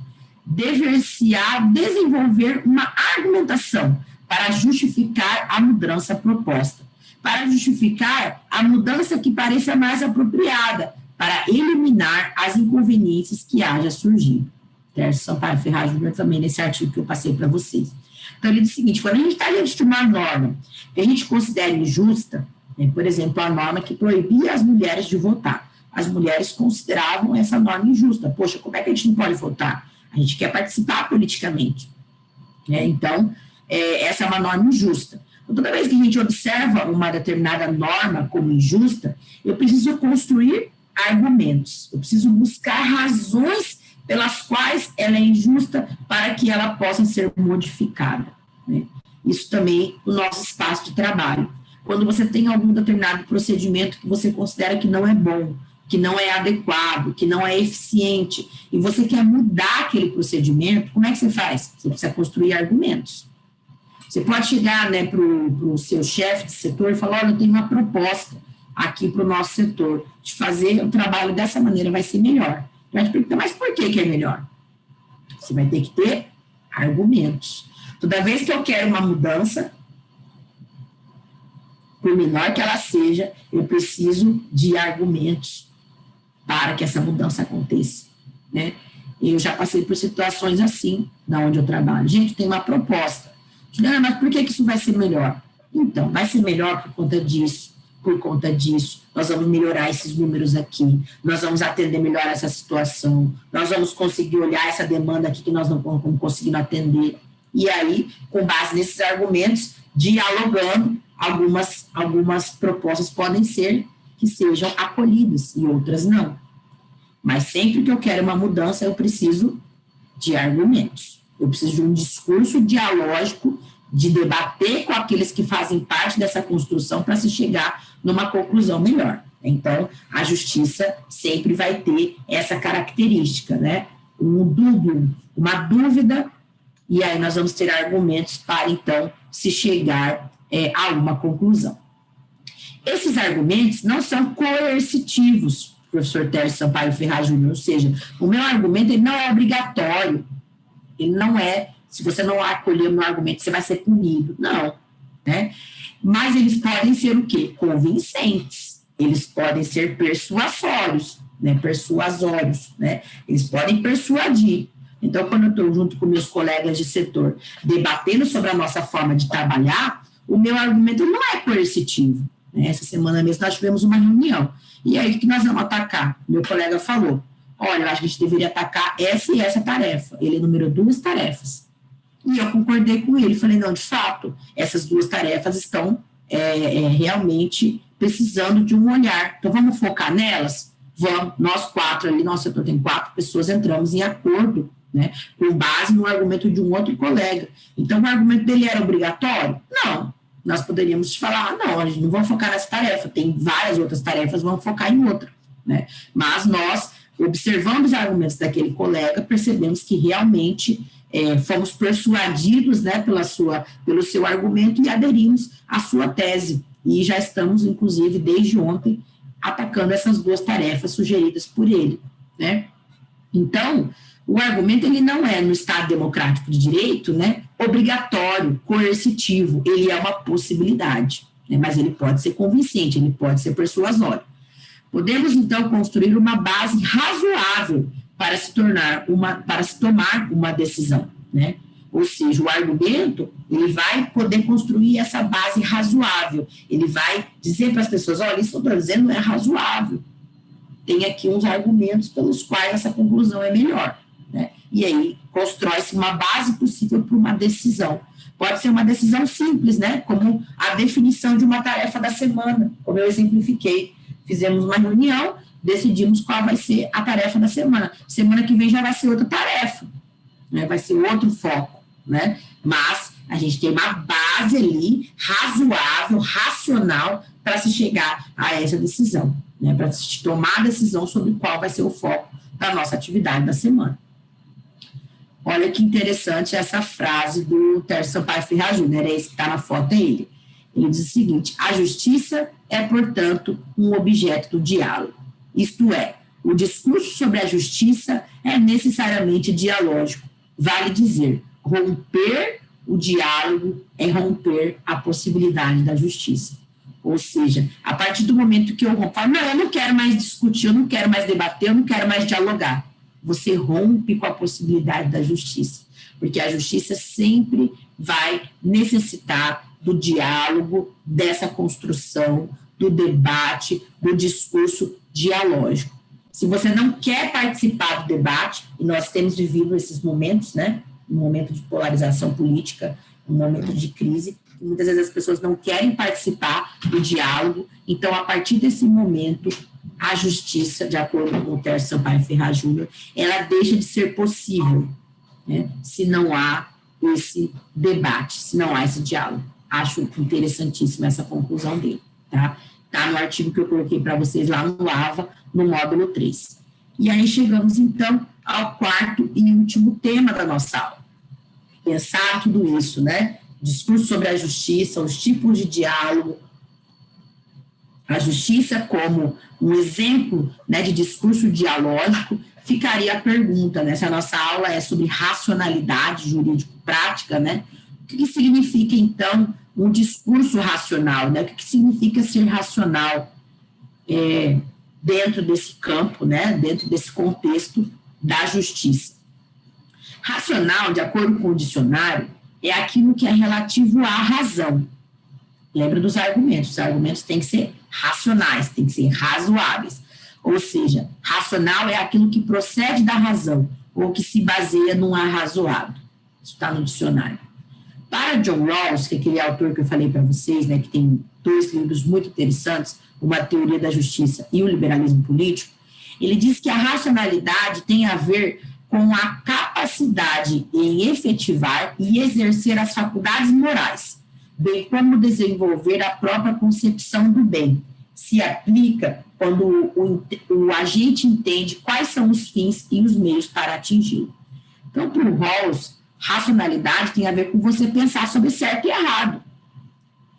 dever-se-á desenvolver uma argumentação para justificar a mudança proposta, para justificar a mudança que pareça mais apropriada, para eliminar as inconveniências que haja surgido. Tércio Sampaio Ferraz Júnior também nesse artigo que eu passei para vocês. Então, ele diz o seguinte, quando a gente está diante de uma norma que a gente considera injusta, né, por exemplo, a norma que proibia as mulheres de votar, as mulheres consideravam essa norma injusta. Poxa, como é que a gente não pode votar? A gente quer participar politicamente. Né? Então, essa é uma norma injusta. Então, toda vez que a gente observa uma determinada norma como injusta, eu preciso construir argumentos, eu preciso buscar razões pelas quais ela é injusta para que ela possa ser modificada. né? Isso também no nosso espaço de trabalho. Quando você tem algum determinado procedimento que você considera que não é bom, que não é adequado, que não é eficiente, e você quer mudar aquele procedimento, como é que você faz? Você precisa construir argumentos. Você pode chegar, né, para o seu chefe de setor e falar, olha, eu tenho uma proposta aqui para o nosso setor, de fazer o trabalho dessa maneira, vai ser melhor. Vai te perguntar, mas por que é melhor? Você vai ter que ter argumentos. Toda vez que eu quero uma mudança, por menor que ela seja, eu preciso de argumentos para que essa mudança aconteça, né? Eu já passei por situações assim, na onde eu trabalho. Gente, tem uma proposta. Mas por que isso vai ser melhor? Então, vai ser melhor por conta disso. Nós vamos melhorar esses números aqui, nós vamos atender melhor essa situação, nós vamos conseguir olhar essa demanda aqui que nós não estamos conseguindo atender. E aí, com base nesses argumentos, dialogando, algumas propostas podem ser que sejam acolhidas e outras não. Mas sempre que eu quero uma mudança, eu preciso de argumentos. Eu preciso de um discurso dialógico, de debater com aqueles que fazem parte dessa construção para se chegar numa conclusão melhor. Então, a justiça sempre vai ter essa característica, né? Uma dúvida, e aí nós vamos ter argumentos para, então, se chegar a uma conclusão. Esses argumentos não são coercitivos, professor Tércio Sampaio Ferraz Júnior, ou seja, o meu argumento ele não é obrigatório, ele não é, se você não acolher o meu argumento, você vai ser punido, não, né? Mas eles podem ser o quê? Convincentes, eles podem ser persuasórios, né? Eles podem persuadir. Então, quando eu estou junto com meus colegas de setor, debatendo sobre a nossa forma de trabalhar, o meu argumento não é coercitivo. Né? Essa semana mesmo nós tivemos uma reunião. E aí, o que nós vamos atacar? Meu colega falou, olha, eu acho que a gente deveria atacar essa e essa tarefa. Ele enumerou 2 tarefas. E eu concordei com ele. Falei, não, de fato, essas 2 tarefas estão realmente precisando de um olhar. Então, vamos focar nelas? Vamos. Nós 4 ali, nosso setor tem 4 pessoas, entramos em acordo, né, com base no argumento de um outro colega. Então, o argumento dele era obrigatório? Não. Nós poderíamos falar, não, a gente não vai focar nessa tarefa, tem várias outras tarefas, vamos focar em outra, né? Mas nós, observando os argumentos daquele colega, percebemos que realmente fomos persuadidos, né, pelo seu argumento e aderimos à sua tese. E já estamos, inclusive, desde ontem, atacando essas 2 tarefas sugeridas por ele, né? Então, o argumento ele não é, no Estado democrático de direito, né, obrigatório, coercitivo, ele é uma possibilidade, né, mas ele pode ser convincente, ele pode ser persuasório. Podemos, então, construir uma base razoável para se tomar uma decisão, né? Ou seja, o argumento, ele vai poder construir essa base razoável, ele vai dizer para as pessoas, olha, isso que eu estou dizendo é razoável, tem aqui uns argumentos pelos quais essa conclusão é melhor, né? E aí constrói-se uma base possível para uma decisão. Pode ser uma decisão simples, né? Como a definição de uma tarefa da semana, como eu exemplifiquei. Fizemos uma reunião, decidimos qual vai ser a tarefa da semana. Semana que vem já vai ser outra tarefa, né? Vai ser outro foco, né? Mas a gente tem uma base ali razoável, racional, para se chegar a essa decisão, né? Para se tomar a decisão sobre qual vai ser o foco da nossa atividade da semana. Olha que interessante essa frase do Tércio Sampaio Ferraz Júnior, esse que está na foto é ele. Ele diz o seguinte, a justiça é, portanto, um objeto do diálogo. Isto é, o discurso sobre a justiça é necessariamente dialógico. Vale dizer, romper o diálogo é romper a possibilidade da justiça. Ou seja, a partir do momento que eu rompo, falo, não, eu não quero mais discutir, eu não quero mais debater, eu não quero mais dialogar. Você rompe com a possibilidade da justiça, porque a justiça sempre vai necessitar do diálogo, dessa construção, do debate, do discurso dialógico. Se você não quer participar do debate, e nós temos vivido esses momentos, né, um momento de polarização política, um momento de crise, muitas vezes as pessoas não querem participar do diálogo, então, a partir desse momento, a justiça, de acordo com o Tércio Sampaio Ferraz Júnior, ela deixa de ser possível, né, se não há esse debate, se não há esse diálogo. Acho interessantíssima essa conclusão dele, tá? Está no artigo que eu coloquei para vocês lá no AVA, no módulo 3. E aí chegamos, então, ao quarto e último tema da nossa aula. Pensar tudo isso, né? Discurso sobre a justiça, os tipos de diálogo, a justiça como um exemplo, né, de discurso dialógico. Ficaria a pergunta, né? Se a nossa aula é sobre racionalidade jurídico-prática, né? O que significa, então, um discurso racional, né? O que significa ser racional dentro desse campo, né? Dentro desse contexto da justiça. Racional, de acordo com o dicionário, é aquilo que é relativo à razão. Lembra dos argumentos? Os argumentos têm que ser racionais, têm que ser razoáveis. Ou seja, racional é aquilo que procede da razão, ou que se baseia num arrazoado. Isso está no dicionário. Para John Rawls, que é aquele autor que eu falei para vocês, né, que tem 2 livros muito interessantes, Uma Teoria da Justiça e o Liberalismo Político, ele diz que a racionalidade tem a ver com a capacidade em efetivar e exercer as faculdades morais, bem como desenvolver a própria concepção do bem. Se aplica quando o agente entende quais são os fins e os meios para atingi-lo. Então, para o Rawls, racionalidade tem a ver com você pensar sobre certo e errado.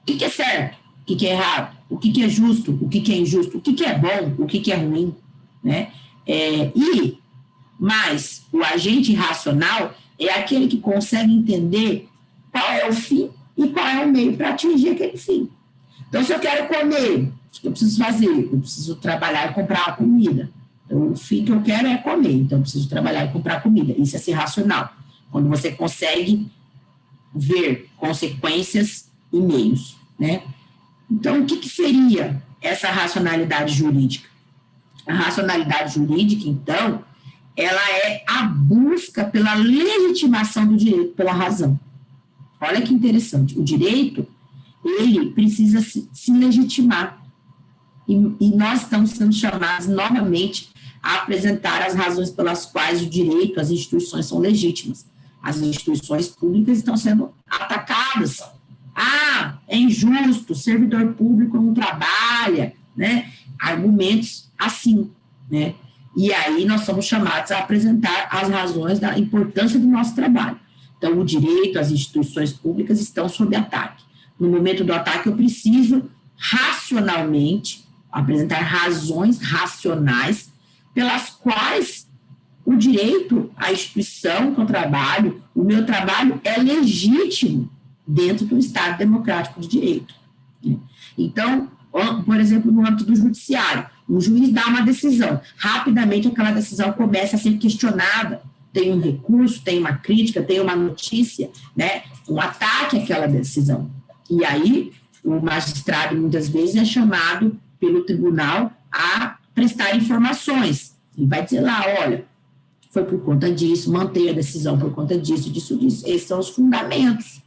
O que é certo? O que é errado? O que é justo? O que é injusto? O que é bom? O que é ruim? Né? Mas o agente racional é aquele que consegue entender qual é o fim e qual é o meio para atingir aquele fim. Então, se eu quero comer, o que eu preciso fazer? Eu preciso trabalhar e comprar comida. Então, o fim que eu quero é comer, então eu preciso trabalhar e comprar comida. Isso é ser racional, quando você consegue ver consequências e meios, né? Então, o que seria essa racionalidade jurídica? A racionalidade jurídica, então, ela é a busca pela legitimação do direito pela razão. Olha que interessante. O direito, ele precisa se legitimar. E nós estamos sendo chamados novamente a apresentar as razões pelas quais o direito, as instituições são legítimas. As instituições públicas estão sendo atacadas. É injusto, o servidor público não trabalha, né? Argumentos assim, né? E aí nós somos chamados a apresentar as razões da importância do nosso trabalho. Então, o direito, as instituições públicas estão sob ataque. No momento do ataque, eu preciso racionalmente apresentar razões racionais pelas quais o direito, a instituição que eu trabalho, o meu trabalho é legítimo dentro do Estado democrático de direito. Então, por exemplo, no âmbito do judiciário, o juiz dá uma decisão, rapidamente aquela decisão começa a ser questionada, tem um recurso, tem uma crítica, tem uma notícia, né, um ataque àquela decisão. E aí, o magistrado, muitas vezes, é chamado pelo tribunal a prestar informações. E vai dizer lá, olha, foi por conta disso, mantém a decisão por conta disso, disso. Esses são os fundamentos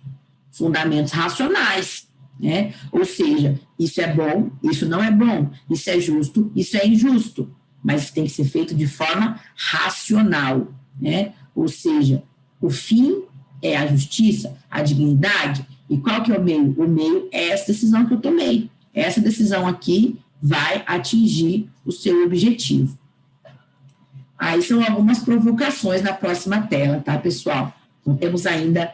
racionais, né? Ou seja, isso é bom, isso não é bom, isso é justo, isso é injusto, mas tem que ser feito de forma racional, né? Ou seja, o fim é a justiça, a dignidade, e qual que é o meio? O meio é essa decisão que eu tomei. Essa decisão aqui vai atingir o seu objetivo. Aí são algumas provocações na próxima tela, tá, pessoal? Não temos ainda,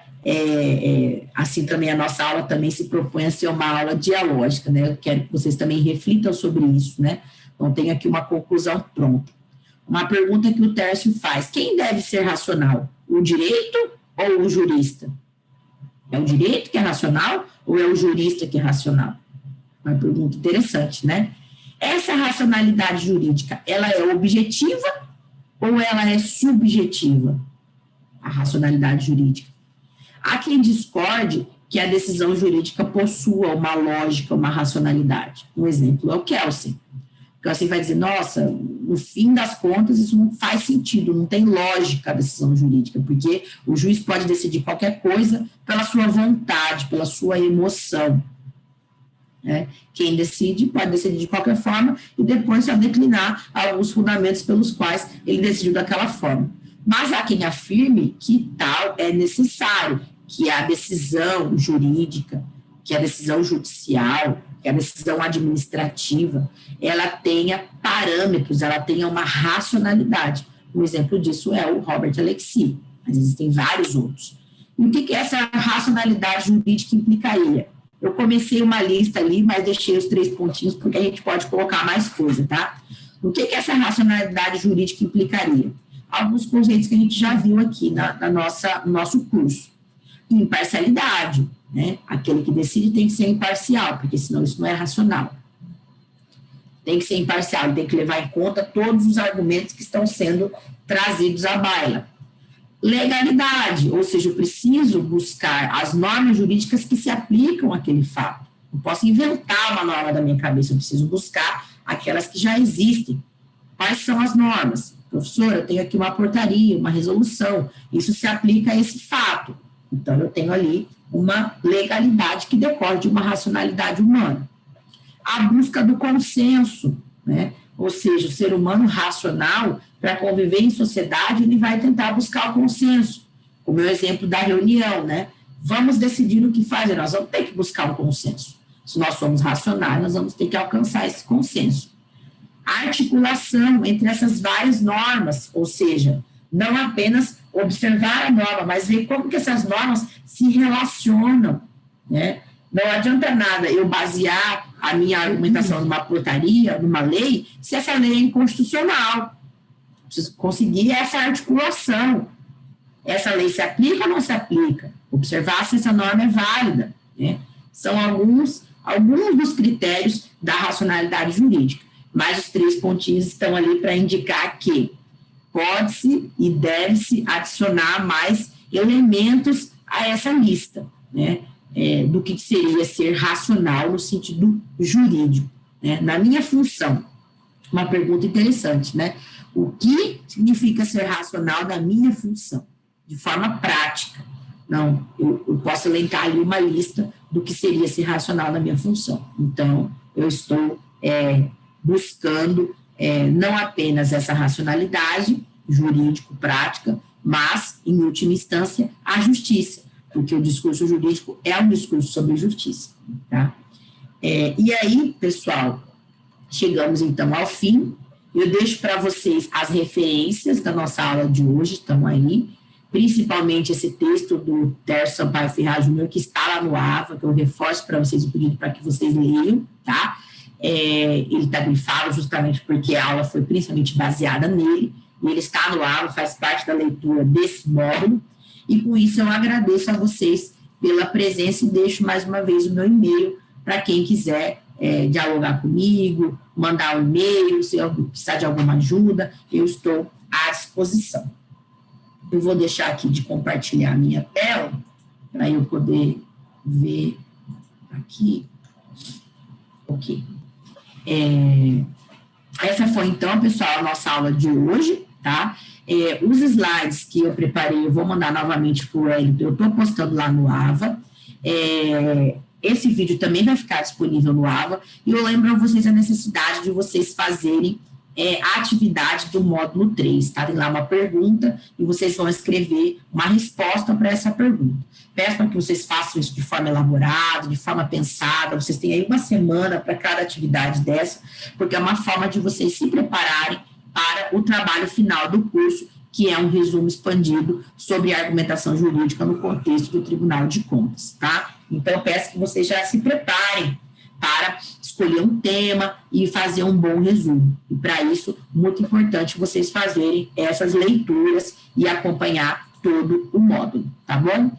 assim também a nossa aula também se propõe a ser uma aula dialógica, né? Eu quero que vocês também reflitam sobre isso, né? Então, tem aqui uma conclusão pronta. Uma pergunta que o Tércio faz: quem deve ser racional? O direito ou o jurista? É o direito que é racional ou é o jurista que é racional? Uma pergunta interessante, né? Essa racionalidade jurídica, ela é objetiva ou ela é subjetiva? A racionalidade jurídica. Há quem discorde que a decisão jurídica possua uma lógica, uma racionalidade. Um exemplo é o Kelsen. O Kelsen vai dizer, nossa, no fim das contas, isso não faz sentido, não tem lógica a decisão jurídica, porque o juiz pode decidir qualquer coisa pela sua vontade, pela sua emoção. Né? Quem decide pode decidir de qualquer forma e depois só declinar alguns fundamentos pelos quais ele decidiu daquela forma. Mas há quem afirme que tal é necessário, que a decisão jurídica, que a decisão judicial, que a decisão administrativa, ela tenha parâmetros, ela tenha uma racionalidade. Um exemplo disso é o Robert Alexy, mas existem vários outros. E o que essa racionalidade jurídica implicaria? Eu comecei uma lista ali, mas deixei os 3 pontinhos, porque a gente pode colocar mais coisa, tá? O que essa racionalidade jurídica implicaria? Alguns conceitos que a gente já viu aqui no nosso curso. Imparcialidade, né? Aquele que decide tem que ser imparcial, porque senão isso não é racional. Tem que ser imparcial, tem que levar em conta todos os argumentos que estão sendo trazidos à baila. Legalidade, ou seja, eu preciso buscar as normas jurídicas que se aplicam àquele fato. Não posso inventar uma norma da minha cabeça, eu preciso buscar aquelas que já existem. Quais são as normas? Professor, eu tenho aqui uma portaria, uma resolução, isso se aplica a esse fato. Então, eu tenho ali uma legalidade que decorre de uma racionalidade humana. A busca do consenso, né? Ou seja, o ser humano racional, para conviver em sociedade, ele vai tentar buscar o consenso. Como é o exemplo da reunião, né? Vamos decidir o que fazer, nós vamos ter que buscar um consenso. Se nós somos racionais, nós vamos ter que alcançar esse consenso. A articulação entre essas várias normas, ou seja, não apenas observar a norma, mas ver como que essas normas se relacionam, né? Não adianta nada eu basear a minha argumentação numa portaria, numa lei, se essa lei é inconstitucional. Preciso conseguir essa articulação. Essa lei se aplica ou não se aplica? Observar se essa norma é válida, né? São alguns dos critérios da racionalidade jurídica. Mas os 3 pontinhos estão ali para indicar que pode-se e deve-se adicionar mais elementos a essa lista, né? Do que seria ser racional no sentido jurídico, né? Na minha função, uma pergunta interessante, né? O que significa ser racional na minha função? De forma prática. Não, eu posso elencar ali uma lista do que seria ser racional na minha função. Então, eu estou buscando não apenas essa racionalidade jurídico-prática, mas, em última instância, a justiça, porque o discurso jurídico é um discurso sobre justiça. Tá? E aí, pessoal, chegamos então ao fim. Eu deixo para vocês as referências da nossa aula de hoje, estão aí, principalmente esse texto do Tércio Sampaio Ferraz Júnior, que está lá no AVA, que eu reforço para vocês o pedido para que vocês leiam, tá? Ele está grifado justamente porque a aula foi principalmente baseada nele, e ele está no AVA, faz parte da leitura desse módulo, e com isso eu agradeço a vocês pela presença e deixo mais uma vez o meu e-mail para quem quiser dialogar comigo, mandar um e-mail, se eu precisar de alguma ajuda, eu estou à disposição. Eu vou deixar aqui de compartilhar a minha tela, para eu poder ver aqui. Ok. Essa foi, então, pessoal, a nossa aula de hoje, tá? Os slides que eu preparei, eu vou mandar novamente para o Wellington, eu estou postando lá no AVA. Esse vídeo também vai ficar disponível no AVA, e eu lembro a vocês a necessidade de vocês fazerem a atividade do módulo 3, tá? Tem lá uma pergunta, e vocês vão escrever uma resposta para essa pergunta. Peço para que vocês façam isso de forma elaborada, de forma pensada, vocês têm aí uma semana para cada atividade dessa, porque é uma forma de vocês se prepararem para o trabalho final do curso, que é um resumo expandido sobre a argumentação jurídica no contexto do Tribunal de Contas, tá? Então, eu peço que vocês já se preparem para escolher um tema e fazer um bom resumo. E, para isso, muito importante vocês fazerem essas leituras e acompanhar todo o módulo, tá bom?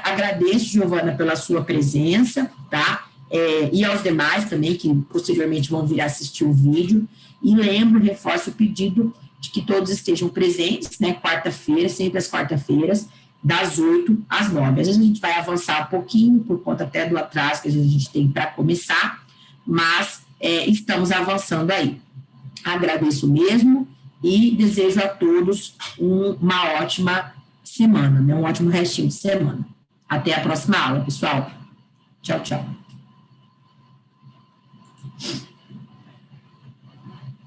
Agradeço, Giovana, pela sua presença, tá? E aos demais também, que posteriormente vão vir assistir o vídeo. E reforço o pedido de que todos estejam presentes, né? Quarta-feira, sempre às quarta-feiras, das 8 às 9. Às vezes a gente vai avançar um pouquinho, por conta até do atraso que às vezes a gente tem para começar, mas estamos avançando aí. Agradeço mesmo e desejo a todos uma ótima semana, né? Um ótimo restinho de semana. Até a próxima aula, pessoal. Tchau, tchau.